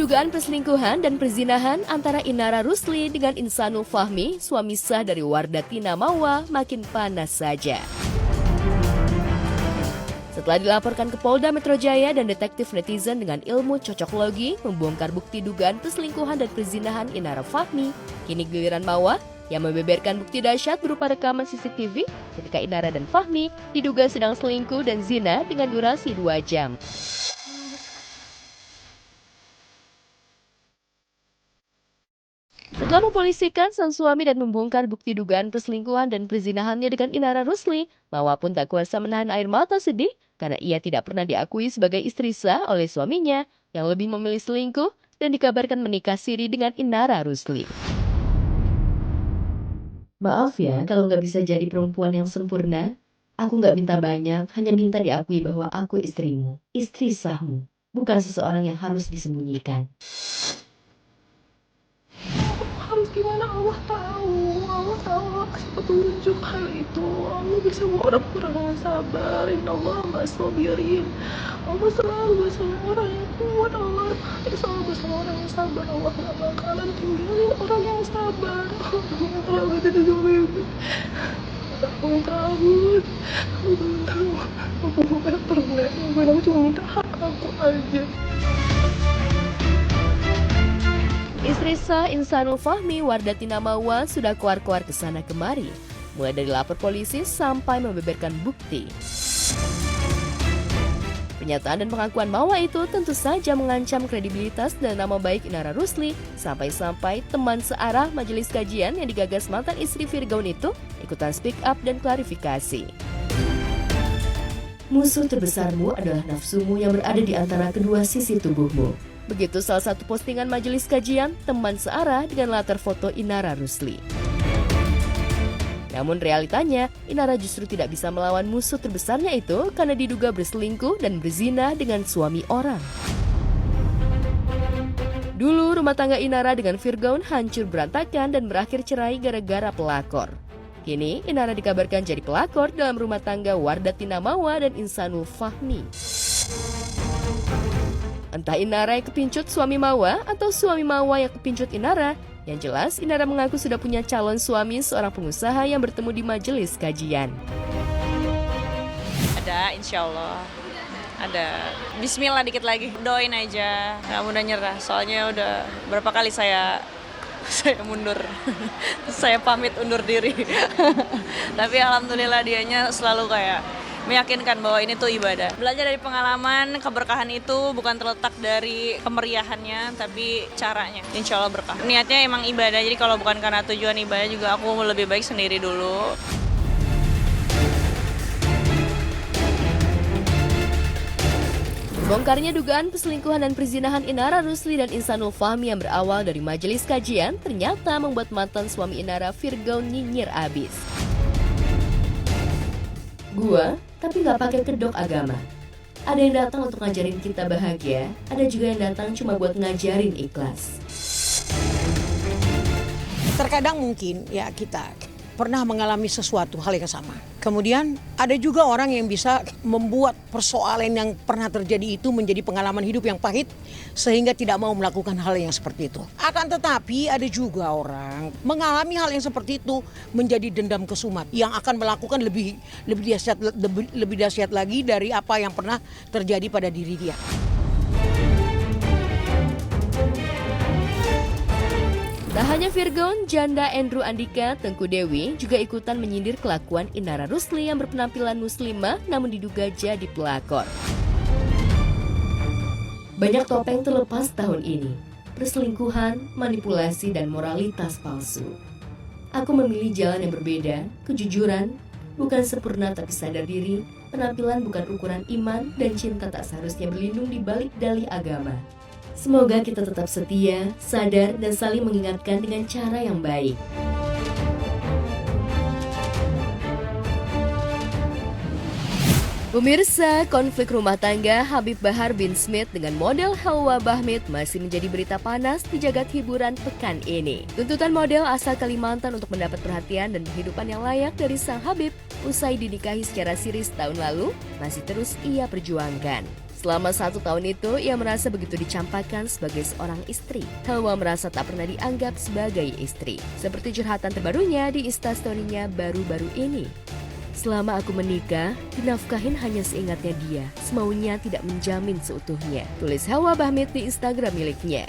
Dugaan perselingkuhan dan perzinahan antara Inara Rusli dengan Insanul Fahmi, suami sah dari Wardatina Mawa, makin panas saja. Setelah dilaporkan ke Polda Metro Jaya dan detektif netizen dengan ilmu cocoklogi membongkar bukti dugaan perselingkuhan dan perzinahan Inara Fahmi, kini giliran Mawa yang membeberkan bukti dahsyat berupa rekaman CCTV ketika Inara dan Fahmi diduga sedang selingkuh dan zina dengan durasi 2 jam. Setelah mempolisikan sang suami dan membongkar bukti dugaan perselingkuhan dan perzinahannya dengan Inara Rusli, Mawa pun tak kuasa menahan air mata sedih karena ia tidak pernah diakui sebagai istri sah oleh suaminya yang lebih memilih selingkuh dan dikabarkan menikah siri dengan Inara Rusli. Maaf ya kalau nggak bisa jadi perempuan yang sempurna. Aku nggak minta banyak, hanya minta diakui bahwa aku istrimu, istri sahmu, bukan seseorang yang harus disembunyikan. Harus gimana, Allah tahu Allah kasih petunjuk hal itu. Allah bisa buat orang-orang yang sabar. Innallaha ma'as-sabirin. Allah selalu bersama orang yang kuat. Allah selalu bersama orang yang sabar. Allah gak bakalan tinggalin orang yang sabar. Allah tidak mimpi. Aku takut. Aku bukan pernah. Aku cuma minta hak aku aja. Istri sah Insanul Fahmi, Wardatina Mawa, sudah keluar-keluar ke sana kemari, mulai dari lapor polisi sampai membeberkan bukti. Pernyataan dan pengakuan Mawa itu tentu saja mengancam kredibilitas dan nama baik Inara Rusli, sampai-sampai teman searah majelis kajian yang digagas mantan istri Virgaun itu ikutan speak up dan klarifikasi. Musuh terbesarmu adalah nafsumu yang berada di antara kedua sisi tubuhmu. Begitu salah satu postingan majelis kajian teman searah dengan latar foto Inara Rusli. Namun realitanya, Inara justru tidak bisa melawan musuh terbesarnya itu karena diduga berselingkuh dan berzina dengan suami orang. Dulu rumah tangga Inara dengan Virgaun hancur berantakan dan berakhir cerai gara-gara pelakor. Kini Inara dikabarkan jadi pelakor dalam rumah tangga Wardatina Mawa dan Insanul Fahmi. Entah Inara yang kepincut suami Mawa atau suami Mawa yang kepincut Inara, yang jelas Inara mengaku sudah punya calon suami seorang pengusaha yang bertemu di majelis kajian. Ada, insya Allah. Ada. Bismillah dikit lagi. Doain aja. Nggak mudah nyerah. Soalnya udah berapa kali saya mundur. Saya pamit undur diri. Tapi alhamdulillah dianya selalu kayak meyakinkan bahwa ini tuh ibadah. Belajar dari pengalaman, keberkahan itu bukan terletak dari kemeriahannya, tapi caranya. Insya Allah berkah. Niatnya emang ibadah, jadi kalau bukan karena tujuan ibadah juga aku lebih baik sendiri dulu. Bongkarnya dugaan perselingkuhan dan perzinahan Inara Rusli dan Insanul Fahmi yang berawal dari majelis kajian ternyata membuat mantan suami Inara Virgaun nyinyir abis. Gua tapi nggak pakai kedok agama. Ada yang datang untuk ngajarin kita bahagia, ada juga yang datang cuma buat ngajarin ikhlas. Terkadang mungkin ya kita pernah mengalami sesuatu hal yang sama. Kemudian ada juga orang yang bisa membuat persoalan yang pernah terjadi itu menjadi pengalaman hidup yang pahit sehingga tidak mau melakukan hal yang seperti itu. Akan tetapi ada juga orang mengalami hal yang seperti itu menjadi dendam kesumat yang akan melakukan lebih dahsyat lagi dari apa yang pernah terjadi pada diri dia. Tak hanya Virgaun, janda Andrew Andika, Tengku Dewi juga ikutan menyindir kelakuan Inara Rusli yang berpenampilan muslimah namun diduga jadi pelakor. Banyak topeng terlepas tahun ini, perselingkuhan, manipulasi, dan moralitas palsu. Aku memilih jalan yang berbeda, kejujuran, bukan sempurna tapi sadar diri, penampilan bukan ukuran iman, dan cinta tak seharusnya berlindung di balik dalih agama. Semoga kita tetap setia, sadar, dan saling mengingatkan dengan cara yang baik. Pemirsa, konflik rumah tangga Habib Bahar bin Smith dengan model Helwa Bahmid masih menjadi berita panas di jagat hiburan pekan ini. Tuntutan model asal Kalimantan untuk mendapat perhatian dan kehidupan yang layak dari sang Habib usai dinikahi secara siri tahun lalu masih terus ia perjuangkan. Selama 1 tahun itu, ia merasa begitu dicampakkan sebagai seorang istri. Hawa merasa tak pernah dianggap sebagai istri. Seperti curhatan terbarunya di Instastory-nya baru-baru ini. Selama aku menikah, dinafkahin hanya seingatnya dia, semaunya tidak menjamin seutuhnya, tulis Hawa Bahmid di Instagram miliknya.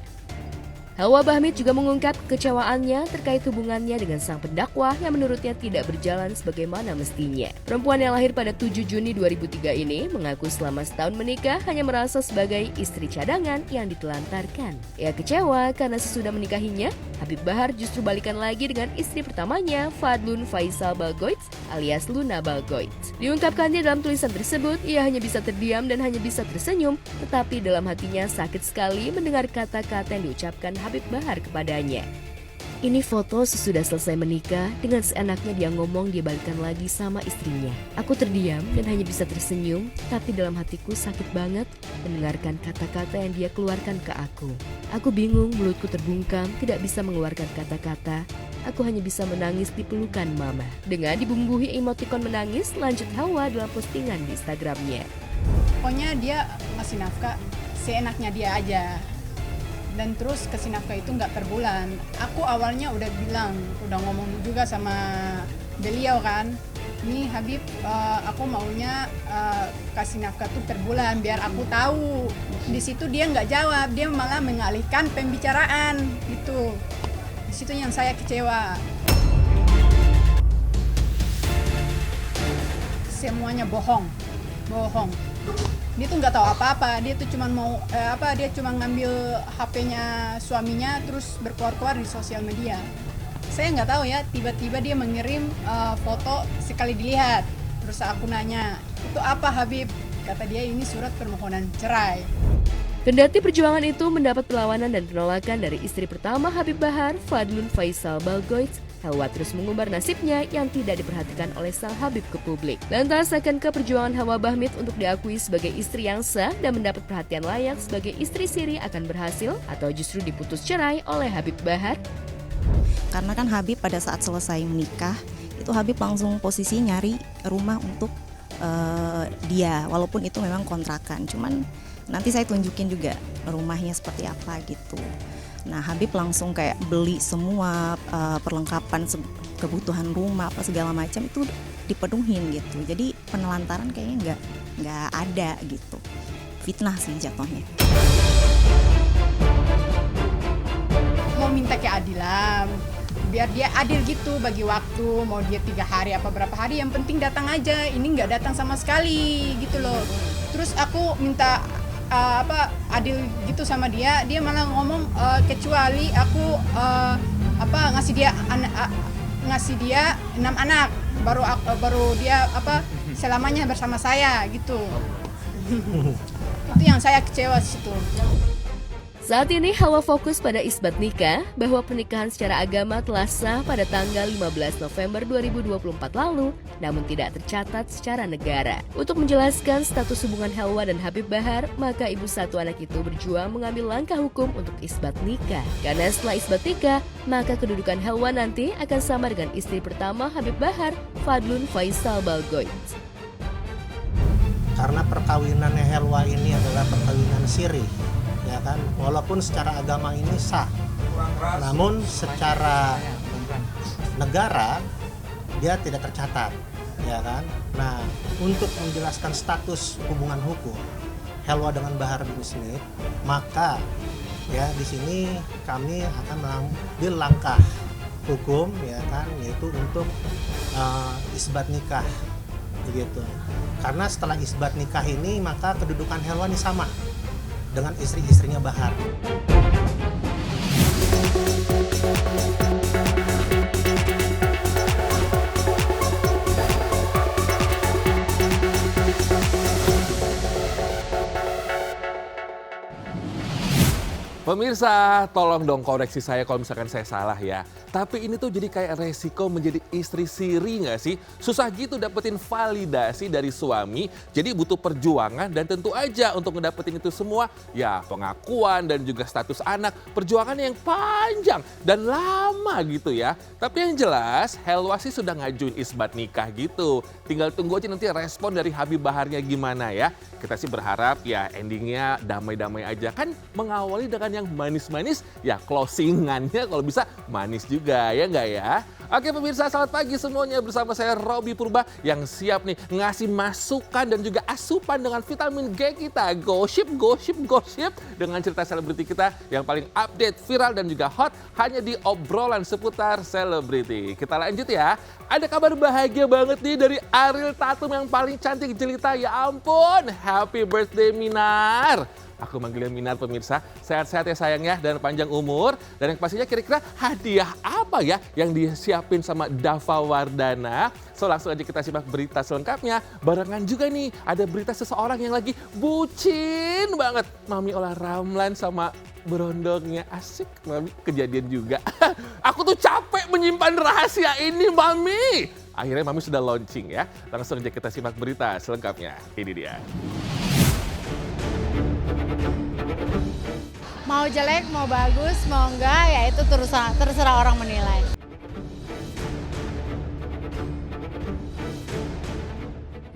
Hawa Bahmid juga mengungkap kekecewaannya terkait hubungannya dengan sang pendakwah yang menurutnya tidak berjalan sebagaimana mestinya. Perempuan yang lahir pada 7 Juni 2003 ini mengaku selama setahun menikah hanya merasa sebagai istri cadangan yang ditelantarkan. Ia kecewa karena sesudah menikahinya, Habib Bahar justru balikan lagi dengan istri pertamanya, Fadlun Faisal Balgoits alias Luna Balgoits. Diungkapkannya dalam tulisan tersebut, ia hanya bisa terdiam dan hanya bisa tersenyum, tetapi dalam hatinya sakit sekali mendengar kata-kata yang diucapkan Habib Bahar kepadanya. Ini foto sesudah selesai menikah, dengan seenaknya dia ngomong dia balikan lagi sama istrinya. Aku terdiam dan hanya bisa tersenyum, tapi dalam hatiku sakit banget mendengarkan kata-kata yang dia keluarkan ke aku. Aku bingung, mulutku terbungkam, tidak bisa mengeluarkan kata-kata. Aku hanya bisa menangis di pelukan mama. Dengan dibumbui emotikon menangis, lanjut Hawa dalam postingan di Instagramnya. Pokoknya dia ngasih nafkah seenaknya dia aja. Dan terus kasih nafkah itu nggak per bulan. Aku awalnya udah bilang, udah ngomong juga sama beliau kan, nih Habib, aku maunya kasih nafkah tuh per bulan biar aku tahu. Di situ dia nggak jawab, dia malah mengalihkan pembicaraan gitu. Di situ yang saya kecewa. Semuanya bohong. Dia tuh nggak tahu apa-apa, dia tuh cuma mau dia cuma ngambil HP-nya suaminya terus berkeluar-keluar di sosial media. Saya nggak tahu ya, tiba-tiba dia mengirim foto sekali dilihat. Terus aku nanya, itu apa Habib? Kata dia ini surat permohonan cerai. Kendati perjuangan itu mendapat perlawanan dan penolakan dari istri pertama Habib Bahar, Fadlun Faisal Balgoits, Hawa terus mengumbar nasibnya yang tidak diperhatikan oleh sang Habib ke publik. Lantas, akankah perjuangan Hawa Bahmid untuk diakui sebagai istri yang sah dan mendapat perhatian layak sebagai istri siri akan berhasil atau justru diputus cerai oleh Habib Bahar? Karena kan Habib pada saat selesai menikah, itu Habib langsung posisi nyari rumah untuk dia, walaupun itu memang kontrakan. Cuman nanti saya tunjukin juga rumahnya seperti apa gitu. Nah, Habib langsung kayak beli semua perlengkapan kebutuhan rumah apa segala macam itu dipenuhin gitu. Jadi penelantaran kayaknya nggak ada gitu. Fitnah sih jatuhnya. Mau minta keadilan, biar dia adil gitu bagi waktu, mau dia 3 hari apa berapa hari, yang penting datang aja. Ini nggak datang sama sekali gitu loh. Terus aku minta adil gitu sama dia malah ngomong kecuali aku ngasih dia 6 anak baru dia selamanya bersama saya gitu. Itu yang saya kecewa di situ. Saat ini Hawa fokus pada isbat nikah, bahwa pernikahan secara agama telah sah pada tanggal 15 November 2024 lalu, namun tidak tercatat secara negara. Untuk menjelaskan status hubungan Hawa dan Habib Bahar, maka ibu satu anak itu berjuang mengambil langkah hukum untuk isbat nikah. Karena setelah isbat nikah, maka kedudukan Hawa nanti akan sama dengan istri pertama Habib Bahar, Fadlun Faisal Balgoits. Karena perkawinannya Helwa ini adalah perkawinan siri, ya kan, walaupun secara agama ini sah, namun secara negara dia tidak tercatat, ya kan. Nah, untuk menjelaskan status hubungan hukum Helwa dengan Bahar bin Smith, maka ya di sini kami akan mengambil langkah hukum, ya kan, yaitu untuk isbat nikah, begitu. Karena setelah isbat nikah ini maka kedudukan Helwa ini sama dengan istri-istrinya Bahar. Pemirsa, tolong dong koreksi saya kalau misalkan saya salah ya. Tapi ini tuh jadi kayak resiko menjadi istri siri nggak sih? Susah gitu dapetin validasi dari suami, jadi butuh perjuangan dan tentu aja untuk ngedapetin itu semua, ya pengakuan dan juga status anak, perjuangan yang panjang dan lama gitu ya. Tapi yang jelas, Helwa sih sudah ngajuin isbat nikah gitu. Tinggal tunggu aja nanti respon dari Habib Baharnya gimana ya. Kita sih berharap ya endingnya damai-damai aja. Kan mengawali dengan yang manis-manis, ya closingannya kalau bisa manis juga, ya nggak ya? Oke pemirsa, selamat pagi semuanya, bersama saya Robby Purba yang siap nih ngasih masukan dan juga asupan dengan vitamin G kita. Gosip dengan cerita selebriti kita yang paling update, viral dan juga hot hanya di obrolan seputar selebriti. Kita lanjut ya. Ada kabar bahagia banget nih dari Ariel Tatum yang paling cantik jelita. Ya ampun, happy birthday Minar. Aku manggilnya Minar pemirsa, sehat-sehat ya sayang ya dan panjang umur. Dan yang pastinya kira-kira hadiah apa ya yang disiapin sama Dava Wardana. So langsung aja kita simak berita selengkapnya. Barengan juga nih ada berita seseorang yang lagi bucin banget. Mami Ola Ramlan sama berondongnya, asik Mami, kejadian juga. Aku tuh capek menyimpan rahasia ini Mami. Akhirnya Mami sudah launching ya. Langsung aja kita simak berita selengkapnya. Ini dia. Mau jelek, mau bagus, mau enggak, ya itu terserah orang menilai.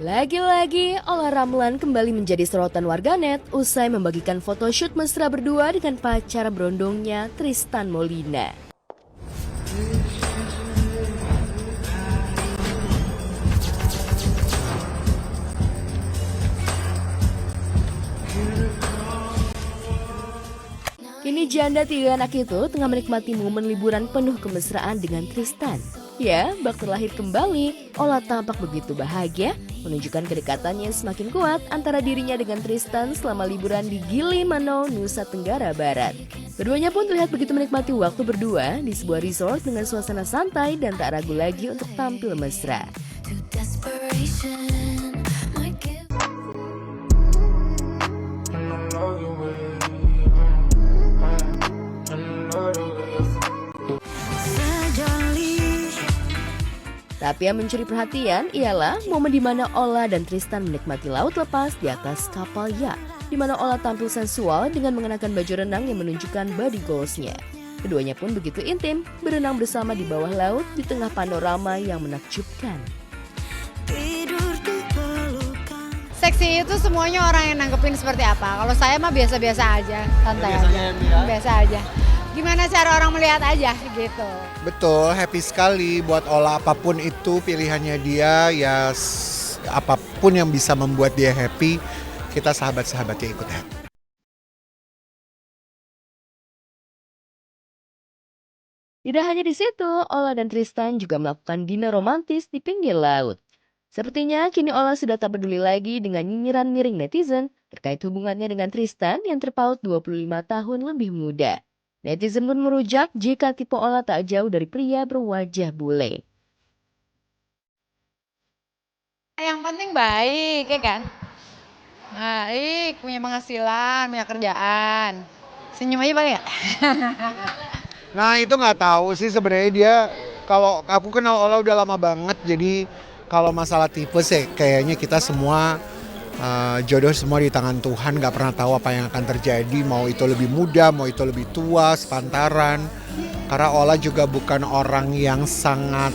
Lagi-lagi, Ola Ramlan kembali menjadi sorotan warganet usai membagikan photoshoot mesra berdua dengan pacar berondongnya Tristan Molina. Kini janda 3 anak itu tengah menikmati momen liburan penuh kemesraan dengan Tristan. Ya, bak terlahir kembali, Ola tampak begitu bahagia, menunjukkan kedekatannya semakin kuat antara dirinya dengan Tristan selama liburan di Gili Manau, Nusa Tenggara Barat. Keduanya pun terlihat begitu menikmati waktu berdua di sebuah resort dengan suasana santai dan tak ragu lagi untuk tampil mesra. Tapi yang mencuri perhatian ialah momen di mana Ola dan Tristan menikmati laut lepas di atas kapal yacht, di mana Ola tampil sensual dengan mengenakan baju renang yang menunjukkan body goals-nya. Keduanya pun begitu intim, berenang bersama di bawah laut di tengah panorama yang menakjubkan. Seksi itu semuanya orang yang nanggepin seperti apa. Kalau saya mah biasa-biasa aja, santai aja. Biasa aja. Gimana cara orang melihat aja gitu. Betul, happy sekali buat Ola, apapun itu pilihannya dia, ya apapun yang bisa membuat dia happy, kita sahabat-sahabatnya ikut happy. Tidak hanya di situ, Ola dan Tristan juga melakukan dinner romantis di pinggir laut. Sepertinya kini Ola sudah tak peduli lagi dengan nyinyiran miring netizen terkait hubungannya dengan Tristan yang terpaut 25 tahun lebih muda. Netizen pun merujak jika tipe Ola tak jauh dari pria berwajah bule. Yang penting baik, ya kan? Baik, punya penghasilan, punya kerjaan. Senyum aja paling ya? Nah itu nggak tahu sih sebenarnya dia, kalau aku kenal Ola udah lama banget, jadi kalau masalah tipe sih kayaknya kita semua jodoh semua di tangan Tuhan, nggak pernah tahu apa yang akan terjadi, mau itu lebih muda, mau itu lebih tua, sepantaran. Karena Ola juga bukan orang yang sangat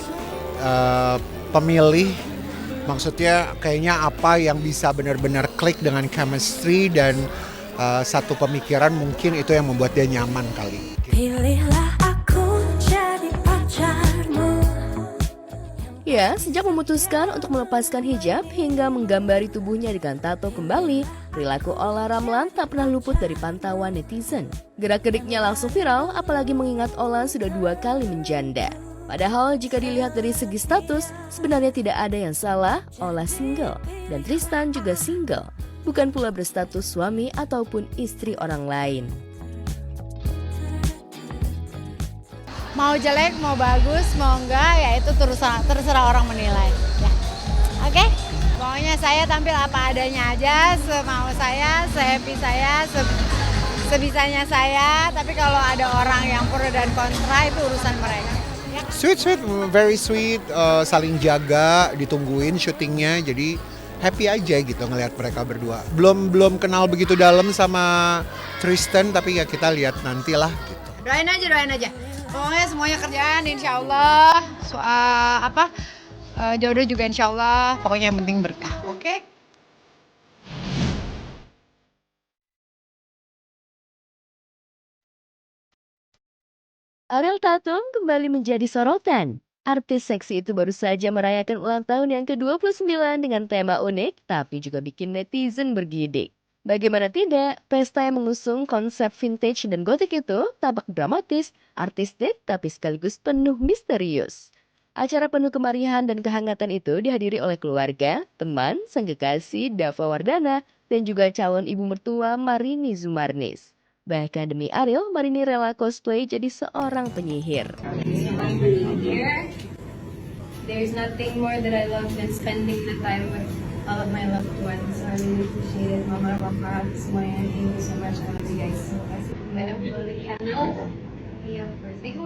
pemilih, maksudnya kayaknya apa yang bisa benar-benar klik dengan chemistry dan satu pemikiran, mungkin itu yang membuat dia nyaman kali. Pilihlah aku jadi pacarmu. Ya, sejak memutuskan untuk melepaskan hijab hingga menggambari tubuhnya dengan tato kembali, perilaku Ola Ramlan tak pernah luput dari pantauan netizen. Gerak-geriknya langsung viral, apalagi mengingat Ola sudah 2 kali menjanda. Padahal jika dilihat dari segi status, sebenarnya tidak ada yang salah, Ola single dan Tristan juga single, bukan pula berstatus suami ataupun istri orang lain. Mau jelek, mau bagus, mau enggak, ya itu terserah orang menilai. Ya. Oke? Pokoknya saya tampil apa adanya aja, semau saya, sehappy saya, sebisanya saya, tapi kalau ada orang yang pro dan kontra itu urusan mereka. Sweet, very sweet, saling jaga, ditungguin syutingnya, jadi happy aja gitu ngelihat mereka berdua. Belum kenal begitu dalam sama Tristan, tapi ya kita lihat nantilah gitu. Doain aja. Pokoknya semuanya kerjaan insya Allah. Jodoh juga insya Allah. Pokoknya yang penting berkah, oke? Ariel Tatum kembali menjadi sorotan. Artis seksi itu baru saja merayakan ulang tahun yang ke-29 dengan tema unik, tapi juga bikin netizen bergidik. Bagaimana tidak, pesta yang mengusung konsep vintage dan gotik itu tampak dramatis, artistik, tapi sekaligus penuh misterius. Acara penuh kemarihan dan kehangatan itu dihadiri oleh keluarga, teman, sang kekasih Dava Wardana, dan juga calon ibu mertua Marini Zumarnis. Bahkan demi Ariel, Marini rela cosplay jadi seorang penyihir. There's nothing more that I love than spending the time with all of my loved ones. I really appreciate it. Mama, Papa, semuanya. Thank you so much. I love you guys so much. Meron po the candle. Iya, birthday ko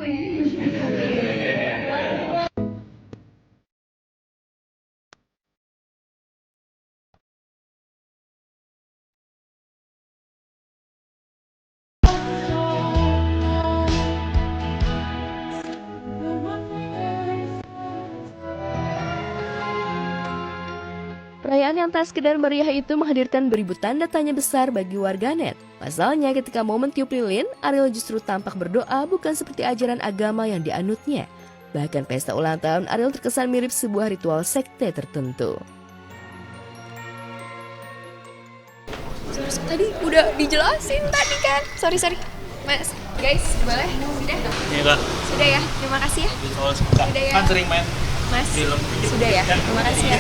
Perayaan yang tak sekedar meriah itu menghadirkan beribu tanda tanya besar bagi warganet. Pasalnya ketika momen tiup lilin, Ariel justru tampak berdoa bukan seperti ajaran agama yang dianutnya. Bahkan pesta ulang tahun Ariel terkesan mirip sebuah ritual sekte tertentu. Tadi udah dijelasin tadi kan. Sorry. Mas, guys, boleh? Sudah? Iya, Kak. Sudah ya, terima kasih ya. Sudah ya. Kan sering main Mas, film. sudah ya, terima kasih ya.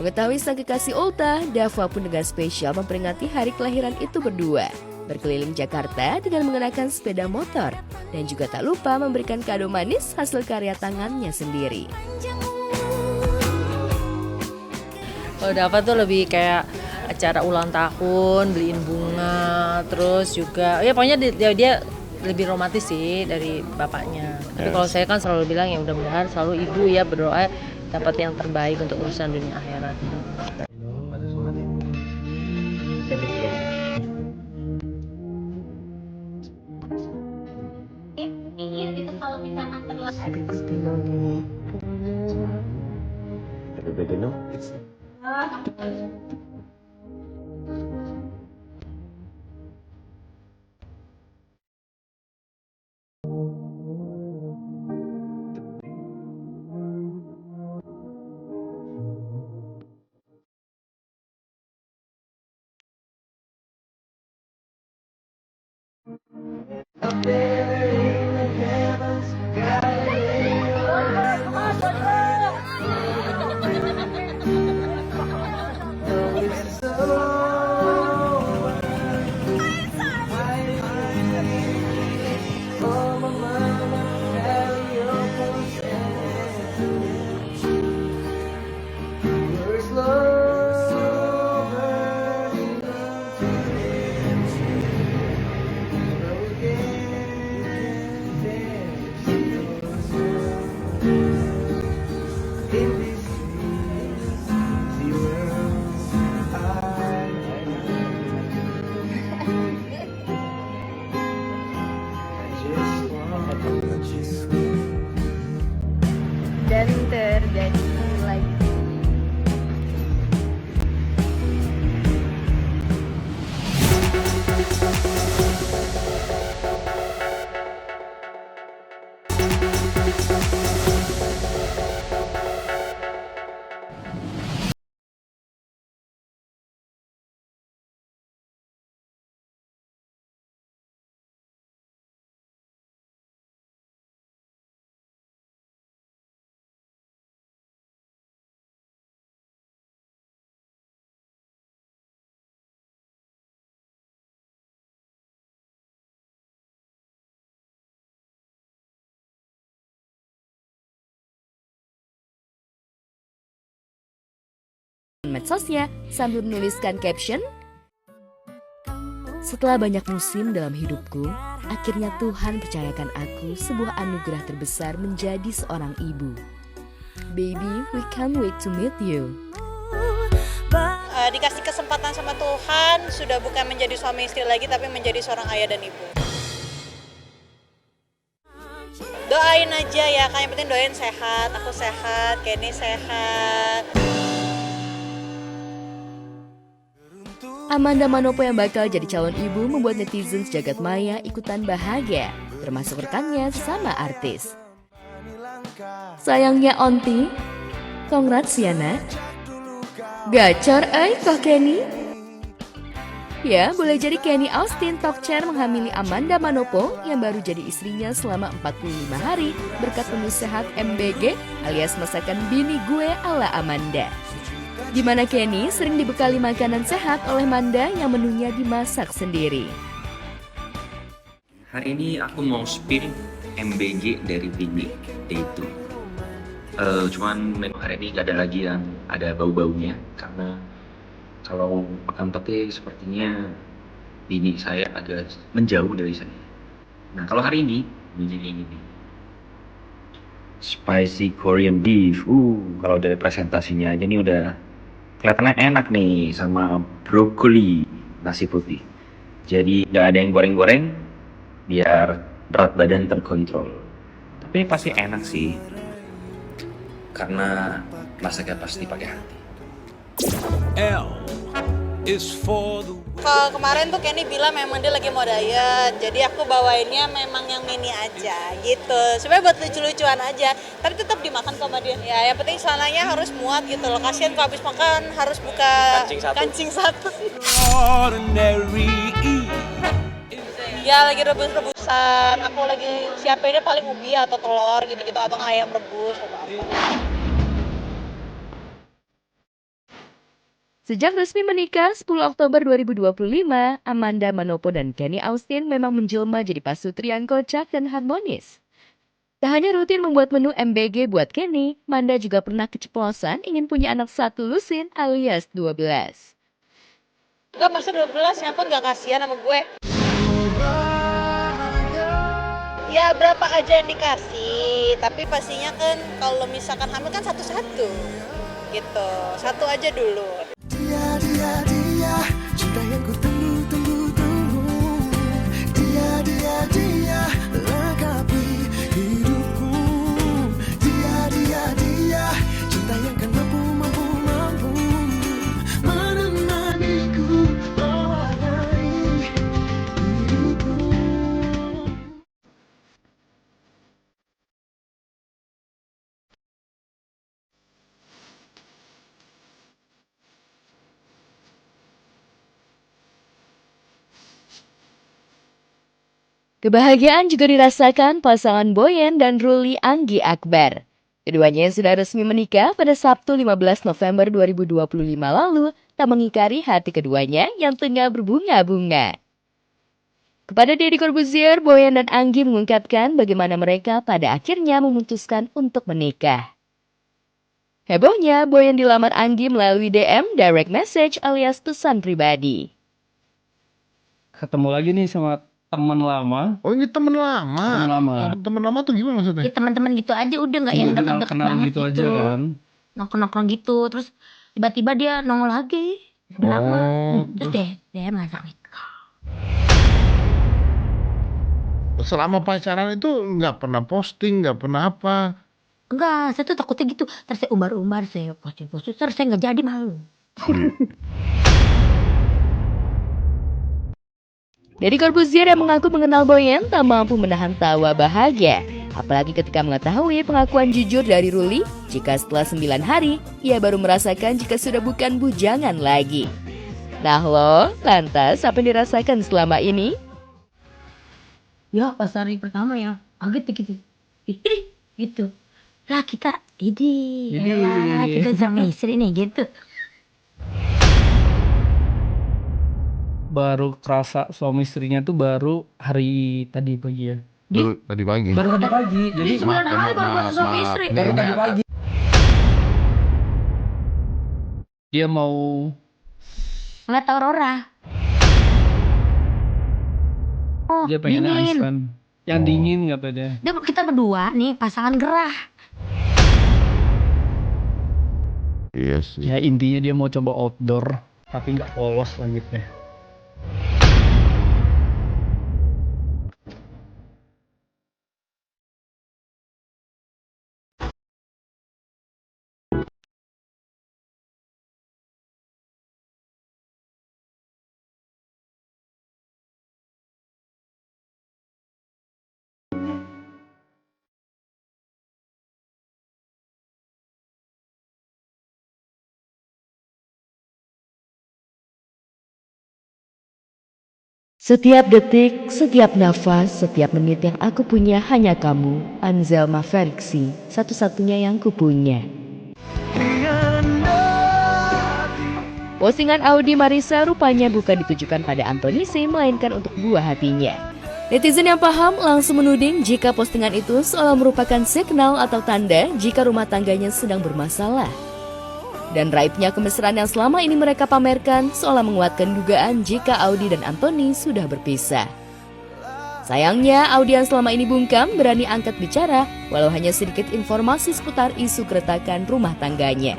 Mengetahui sang kekasih ulta, Dava pun dengan spesial memperingati hari kelahiran itu berdua. Berkeliling Jakarta dengan mengenakan sepeda motor. Dan juga tak lupa memberikan kado manis hasil karya tangannya sendiri. Kalau Dava tuh lebih kayak acara ulang tahun, beliin bunga, terus juga, ya pokoknya dia lebih romantis sih dari bapaknya. Tapi kalau saya kan selalu bilang ya mudah-mudahan selalu ibu ya berdoa dapat yang terbaik untuk urusan dunia akhirat. medsosnya sambil menuliskan caption, "Setelah banyak musim dalam hidupku, akhirnya Tuhan percayakan aku sebuah anugerah terbesar menjadi seorang ibu. Baby, we can't wait to meet you." Dikasih kesempatan sama Tuhan, sudah bukan menjadi suami istri lagi, tapi menjadi seorang ayah dan ibu. Doain aja ya, yang penting doain sehat, aku sehat, Kenny sehat. Amanda Manopo yang bakal jadi calon ibu membuat netizen jagat maya ikutan bahagia, termasuk rekannya sesama artis. Sayangnya Onti, congrats ya nak. Gacor kok Kenny. Ya, boleh jadi Kenny Austin Talkchair menghamili Amanda Manopo yang baru jadi istrinya selama 45 hari berkat menu sehat MBG alias masakan bini gue ala Amanda. Di mana Kenny sering dibekali makanan sehat oleh Manda yang menunya dimasak sendiri. Hari ini aku mau spill MBG dari bini, yaitu cuman menu hari ini gak ada lagi yang ada bau-baunya, karena kalau makan pete sepertinya bini saya agak menjauh dari saya. Nah kalau hari ini ini spicy Korean beef. Kalau dari presentasinya aja nih udah kelihatannya enak nih, sama brokoli nasi putih. Jadi nggak ada yang goreng-goreng, biar berat badan terkontrol. Tapi pasti enak sih, karena masaknya pasti pakai hati. Kalau kemarin tuh Kenny bilang memang dia lagi mau diet, jadi aku bawainnya memang yang mini aja gitu, sebenarnya buat lucu-lucuan aja, tapi tetap dimakan sama dia. Ya yang penting celananya harus muat gitu loh, kasihan kalau habis makan harus buka kancing satu. Ya lagi rebus-rebusan, aku lagi siapinnya paling ubi atau telur gitu-gitu, atau ayam rebus atau apa. Sejak resmi menikah 10 Oktober 2025, Amanda Manopo dan Kenny Austin memang menjelma jadi pasutri yang kocak dan harmonis. Tak hanya rutin membuat menu MBG buat Kenny, Manda juga pernah keceplosan ingin punya anak satu lusin alias 12. Enggak, masa 12 ya pun gak kasihan sama gue. Ya berapa aja yang dikasih, tapi pastinya kan kalau misalkan hamil kan satu-satu gitu, satu aja dulu. Dia, cinta yang ku tunggu. Dia, lengkapi hidupku. Dia, cinta yang kan mampu menemaniku mewarnai hidupku. Kebahagiaan juga dirasakan pasangan Boyen dan Ruli Anggi Akbar. Keduanya yang sudah resmi menikah pada Sabtu 15 November 2025 lalu tak mengingkari hati keduanya yang tengah berbunga-bunga. Kepada Deddy Corbuzier, Boyen dan Anggi mengungkapkan bagaimana mereka pada akhirnya memutuskan untuk menikah. Hebohnya, Boyen dilamar Anggi melalui DM direct message alias pesan pribadi. Ketemu lagi nih sama teman lama. Oh ini teman lama. Teman lama. Teman lama tuh gimana maksudnya? Ya teman-teman gitu aja, udah nggak yang deket-deket kenal banget gitu aja kan. Nongkrong gitu, terus tiba-tiba dia nongol lagi. Lama. Terus dia masak gitu. Selama pacaran itu nggak pernah posting, nggak pernah apa? Enggak, saya tuh takutnya gitu. Terus saya umbar-umbar, saya posting-posting, terus saya nggak jadi malu. Deddy Corbuzier yang mengaku mengenal Boyen tak mampu menahan tawa bahagia. Apalagi ketika mengetahui pengakuan jujur dari Ruli jika setelah 9 hari ia baru merasakan jika sudah bukan bujangan lagi. Nah lo, lantas apa yang dirasakan selama ini? Ya pas hari pertama ya, kaget gitu. Gitu. Lah kita, kita sama istri nih gitu. Baru kerasa suami istrinya tuh baru hari tadi pagi ya. Baru tadi pagi. Baru tadi pagi. Jadi 9 hari baru kerasa suami istri. Baru tadi pagi. Dia mau ngeliat Aurora. Oh, dia pengennya dingin. Iceland. Yang dingin kata dia. Kita berdua nih pasangan gerah. Iya sih. Ya intinya dia mau coba outdoor, tapi nggak polos langitnya. Setiap detik, setiap nafas, setiap menit yang aku punya hanya kamu, Anzelma Felixi, satu-satunya yang kupunya. Postingan Audi Marisa rupanya bukan ditujukan pada Antonisi, melainkan untuk buah hatinya. Netizen yang paham langsung menuding jika postingan itu seolah merupakan signal atau tanda jika rumah tangganya sedang bermasalah. Dan raibnya kemesraan yang selama ini mereka pamerkan seolah menguatkan dugaan jika Audi dan Anthony sudah berpisah. Sayangnya, Audi yang selama ini bungkam berani angkat bicara walau hanya sedikit informasi seputar isu keretakan rumah tangganya.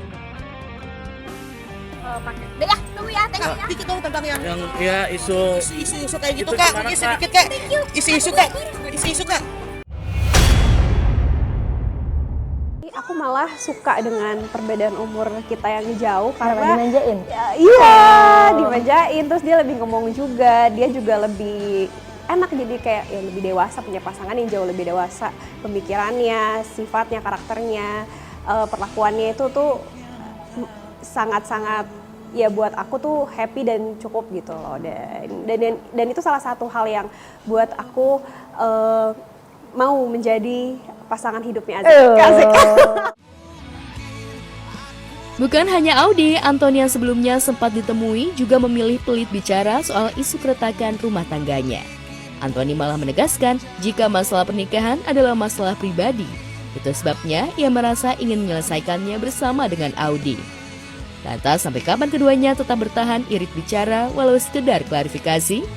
Deh tunggu ya, tengok ya. Dikit dong tentang yang ya isu kayak gitu Kak, mungkin sedikit Kak. Isu-isu Kak. Aku malah suka dengan perbedaan umur kita yang jauh karena dimanjain. Iya, dimanjain. Terus dia lebih ngomong juga, dia juga lebih enak jadi kayak ya lebih dewasa, punya pasangan yang jauh lebih dewasa, pemikirannya, sifatnya, karakternya, perlakuannya itu tuh sangat-sangat ya buat aku tuh happy dan cukup gitu loh. Dan itu salah satu hal yang buat aku mau menjadi pasangan hidupnya Asik. Bukan hanya Audi, Anthony yang sebelumnya sempat ditemui juga memilih pelit bicara soal isu keretakan rumah tangganya. Anthony malah menegaskan jika masalah pernikahan adalah masalah pribadi. Itu sebabnya ia merasa ingin menyelesaikannya bersama dengan Audi. Lantas sampai kapan keduanya tetap bertahan irit bicara walau sekedar klarifikasi?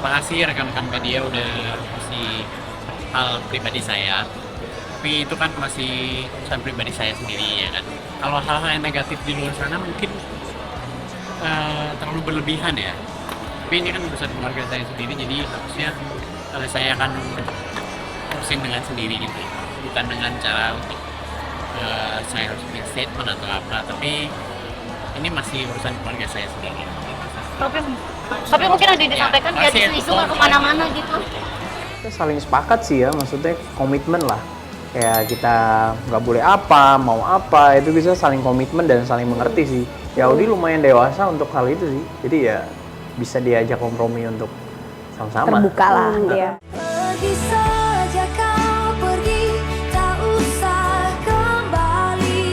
Makasih rekan-rekan media udah kasih hal pribadi saya, tapi itu kan masih urusan pribadi saya sendiri ya kan. Kalau hal-hal yang negatif di luar sana mungkin terlalu berlebihan ya, tapi ini kan urusan keluarga saya sendiri, jadi harusnya saya akan urusin dengan sendiri gitu, bukan dengan cara untuk saya harus bikin statement atau apa, tapi ini masih urusan keluarga saya sendiri. Tapi mungkin ada disampaikan ya, isu-isu nggak kemana-mana gitu. Kita saling sepakat sih ya, maksudnya komitmen lah. Kayak kita nggak boleh apa, mau apa, itu bisa saling komitmen dan saling mengerti sih. Ya Audi lumayan dewasa untuk hal itu sih, jadi ya bisa diajak kompromi untuk sama-sama. Terbuka lah dia. Pergi saja kau pergi, tak usah kembali.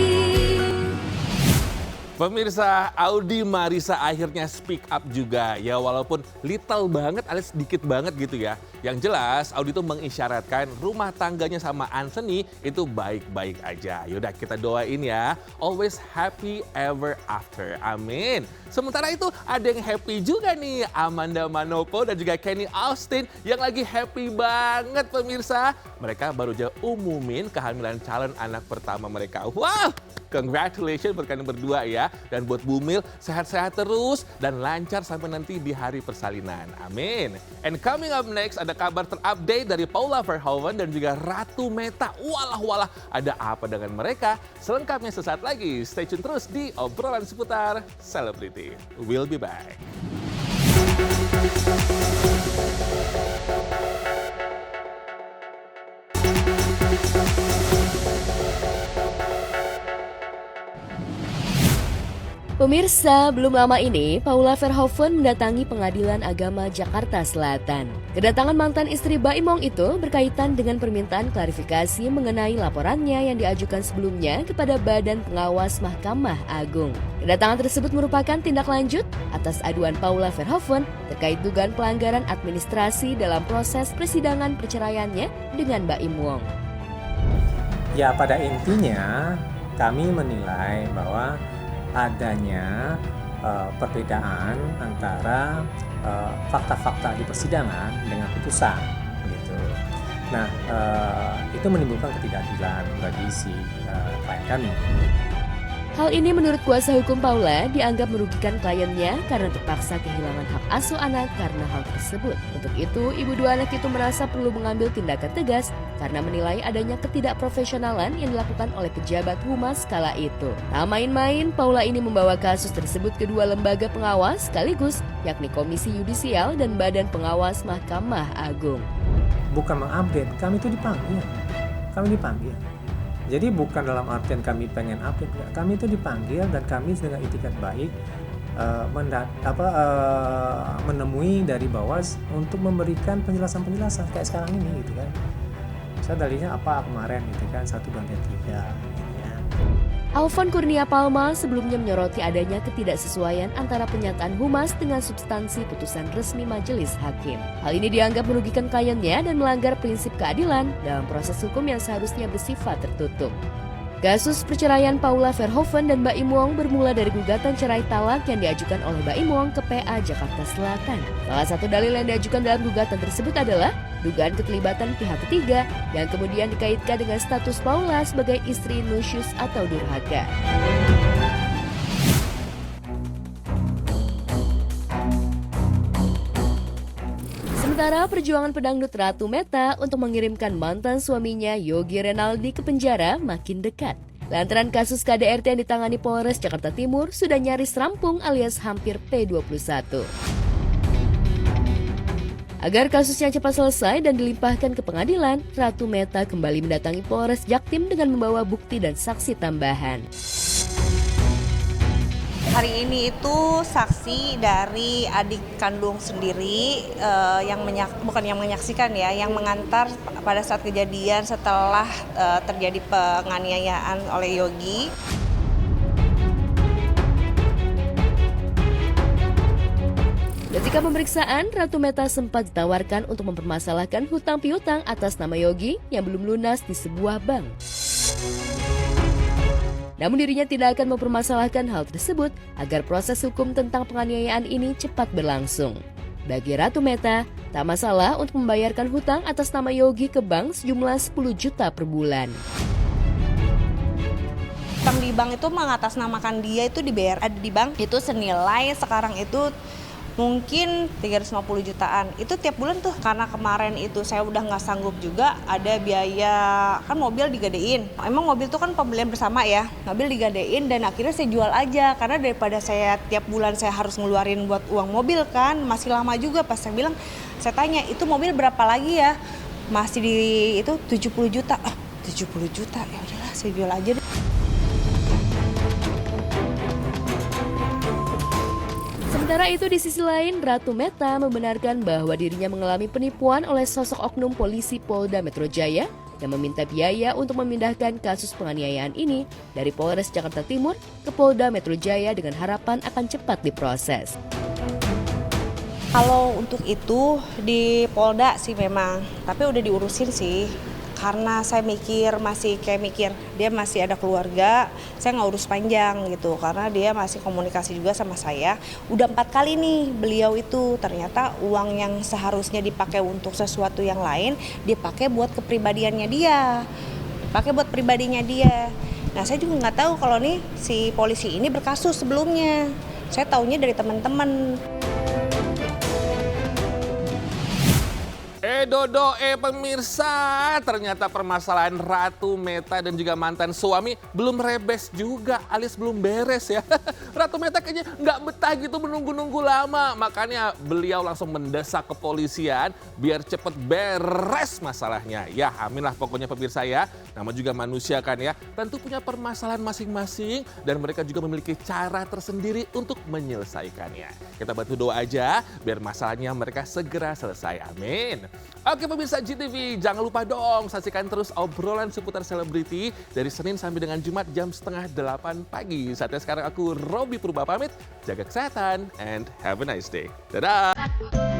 Pemirsa, Audi Marisa akhirnya speak up juga ya, walaupun little banget alias sedikit banget gitu ya. Yang jelas Audi tuh mengisyaratkan rumah tangganya sama Anthony itu baik-baik aja. Yaudah kita doain ya, always happy ever after, amin. Sementara itu ada yang happy juga nih, Amanda Manopo dan juga Kenny Austin yang lagi happy banget pemirsa. Mereka baru aja umumin kehamilan calon anak pertama mereka. Wow! Congratulations buat kalian berdua ya. Dan buat Bumil, sehat-sehat terus dan lancar sampai nanti di hari persalinan. Amin. And coming up next, ada kabar terupdate dari Paula Verhoeven dan juga Ratu Meta. Walah, ada apa dengan mereka? Selengkapnya sesaat lagi. Stay tune terus di obrolan seputar selebriti. We'll be back. Pemirsa, belum lama ini Paula Verhoeven mendatangi Pengadilan Agama Jakarta Selatan. Kedatangan mantan istri Baimong itu berkaitan dengan permintaan klarifikasi mengenai laporannya yang diajukan sebelumnya kepada Badan Pengawas Mahkamah Agung. Kedatangan tersebut merupakan tindak lanjut atas aduan Paula Verhoeven terkait dugaan pelanggaran administrasi dalam proses persidangan perceraiannya dengan Baim Wong. Ya, pada intinya kami menilai bahwa adanya perbedaan antara fakta-fakta di persidangan dengan putusan gitu. Nah, itu menimbulkan ketidakadilan bagi si klien kami. Hal ini menurut kuasa hukum Paula dianggap merugikan kliennya karena terpaksa kehilangan hak asuh anak karena hal tersebut. Untuk itu, ibu dua anak itu merasa perlu mengambil tindakan tegas karena menilai adanya ketidakprofesionalan yang dilakukan oleh pejabat humas kala itu. Tak main-main, Paula ini membawa kasus tersebut ke dua lembaga pengawas sekaligus, yakni Komisi Yudisial dan Badan Pengawas Mahkamah Agung. Bukan mengupdate, kami itu dipanggil. Kami dipanggil. Jadi bukan dalam artian kami pengen update, kami itu dipanggil dan kami dengan itikat baik menemui dari Bawas untuk memberikan penjelasan kayak sekarang ini gitu kan. Saya dalihnya apa kemarin gitu kan 1, 2, 3 gitu ya. Alfon Kurnia Palma sebelumnya menyoroti adanya ketidaksesuaian antara pernyataan humas dengan substansi putusan resmi majelis hakim. Hal ini dianggap merugikan kliennya dan melanggar prinsip keadilan dalam proses hukum yang seharusnya bersifat tertutup. Kasus perceraian Paula Verhoeven dan Mbak Im Wong bermula dari gugatan cerai talak yang diajukan oleh Mbak Im Wong ke PA Jakarta Selatan. Salah satu dalil yang diajukan dalam gugatan tersebut adalah dugaan keterlibatan pihak ketiga yang kemudian dikaitkan dengan status Paula sebagai istri nusyus atau durhaka. Sementara perjuangan pedangdut Ratu Meta untuk mengirimkan mantan suaminya Yogi Renaldi ke penjara makin dekat. Lantaran kasus KDRT yang ditangani Polres Jakarta Timur sudah nyaris rampung alias hampir P21. Agar kasusnya cepat selesai dan dilimpahkan ke pengadilan, Ratu Meta kembali mendatangi Polres Jaktim dengan membawa bukti dan saksi tambahan. Hari ini itu saksi dari adik kandung sendiri bukan yang menyaksikan ya, yang mengantar pada saat kejadian setelah terjadi penganiayaan oleh Yogi. Ketika pemeriksaan, Ratu Meta sempat ditawarkan untuk mempermasalahkan hutang piutang atas nama Yogi yang belum lunas di sebuah bank. Namun dirinya tidak akan mempermasalahkan hal tersebut agar proses hukum tentang penganiayaan ini cepat berlangsung. Bagi Ratu Meta, tak masalah untuk membayarkan hutang atas nama Yogi ke bank sejumlah 10 juta per bulan. Hutang di bank itu mengatasnamakan dia itu dibayar di bank itu senilai sekarang itu mungkin 350 jutaan. Itu tiap bulan tuh, karena kemarin itu saya udah nggak sanggup juga, ada biaya, kan mobil digadein. Emang mobil tuh kan pembelian bersama ya, mobil digadein dan akhirnya saya jual aja. Karena daripada saya tiap bulan saya harus ngeluarin buat uang mobil kan, masih lama juga. Pas saya bilang, saya tanya, itu mobil berapa lagi ya? Masih di itu 70 juta. 70 juta, ya udahlah saya jual aja deh. Sementara itu di sisi lain, Ratu Meta membenarkan bahwa dirinya mengalami penipuan oleh sosok oknum polisi Polda Metro Jaya yang meminta biaya untuk memindahkan kasus penganiayaan ini dari Polres Jakarta Timur ke Polda Metro Jaya dengan harapan akan cepat diproses. Kalau untuk itu di Polda sih memang, tapi udah diurusin sih. Karena saya masih mikir dia masih ada keluarga, saya nggak urus panjang gitu. Karena dia masih komunikasi juga sama saya. Udah 4 kali nih beliau itu ternyata uang yang seharusnya dipakai untuk sesuatu yang lain, dipakai buat kepribadiannya dia. Pakai buat pribadinya dia. Nah saya juga nggak tahu kalau nih si polisi ini berkasus sebelumnya. Saya taunya dari teman-teman. Dodo, pemirsa, ternyata permasalahan Ratu Meta dan juga mantan suami belum rebes juga, alias belum beres ya. Ratu Meta kayaknya nggak betah gitu menunggu-nunggu lama, makanya beliau langsung mendesak kepolisian biar cepet beres masalahnya. Ya amin lah pokoknya pemirsa ya, nama juga manusia kan ya, tentu punya permasalahan masing-masing dan mereka juga memiliki cara tersendiri untuk menyelesaikannya. Kita bantu doa aja biar masalahnya mereka segera selesai, amin. Oke pemirsa GTV, jangan lupa dong saksikan terus obrolan seputar selebriti dari Senin sampai dengan Jumat jam 7:30 pagi. Saatnya sekarang aku Robby Purba pamit, jaga kesehatan and have a nice day. Dadah!